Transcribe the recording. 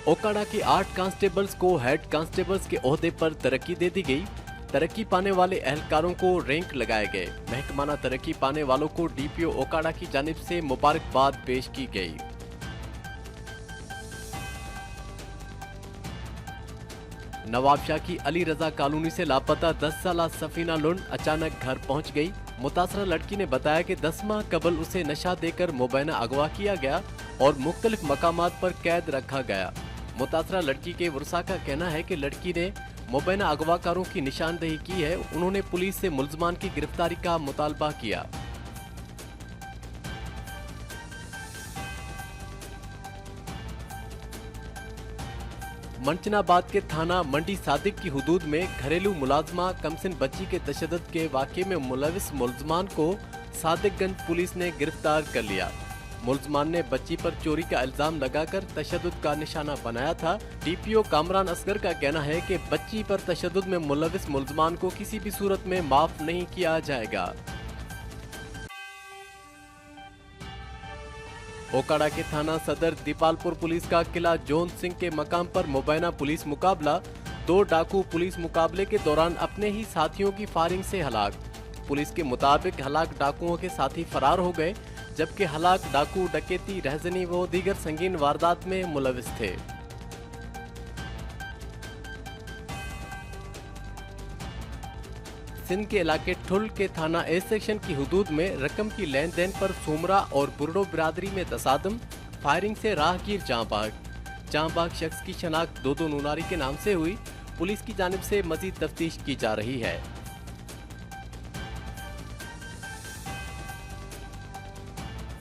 ओकाड़ा के 8 कांस्टेबल्स को head constables के ओहदे पर तरक्की दे दी गई। तरक्की पाने वाले एहलकारों को रैंक लगाए गए। महकमाना तरक्की पाने वालों को डीपीओ ओकाड़ा की जानिब से मुबारकबाद पेश की गई। नवाबशाह की अली रजा कॉलोनी से लापता 10 साला सफीना लुंड अचानक घर पहुंच गई। मुतासरा लड़की ने बताया कि 10 माह कबल उसे नशा देकर मुबैना अगवा किया गया और मुख्तलिफ मकामात पर कैद रखा गया। मुतासरा लड़की के वरसा का कहना है कि लड़की ने मुबैना अगवाकारों की निशानदेही की है। उन्होंने पुलिस से मुल्जमान की गिरफ्तारी का मुतालबा किया। मंचनाबाद के थाना मंडी सादिक की हुदूद में घरेलू मुलाजमा कमसिन बच्ची के तशद्दुद के वाक़े में मुलविस मुल्जमान को सादिकगंज पुलिस ने गिरफ्तार कर लिया। मुल्जमान ने बच्ची पर चोरी का इल्जाम लगाकर तशद्दुद का निशाना बनाया था। डीपीओ कामरान असगर का कहना है कि बच्ची पर तशद्दुद में मुलविस मुल्जमान को किसी भी सूरत में माफ नहीं किया जाएगा। ओकाड़ा के थाना सदर दीपालपुर पुलिस का किला जोन सिंह के मकाम पर मुबैना पुलिस मुकाबला। 2 डाकू पुलिस मुकाबले के दौरान अपने ही साथियों की फायरिंग से हलाक। पुलिस के मुताबिक हलाक डाकुओं के साथी फरार हो गए, जबकि हलाक डाकू डकैती, रहजनी व दीगर संगीन वारदात में मुलविस थे। सिंध के इलाके ठुल के थाना ए सेक्शन की हुदूद में रकम की लेन देन पर सोमरा और बुर्डो बिरादरी में तसादम। फायरिंग से राहगीर जाँ बाग शख्स की शनाख्त दो नूनारी के नाम से हुई। पुलिस की जानिब से मजीद तफ्तीश की जा रही है।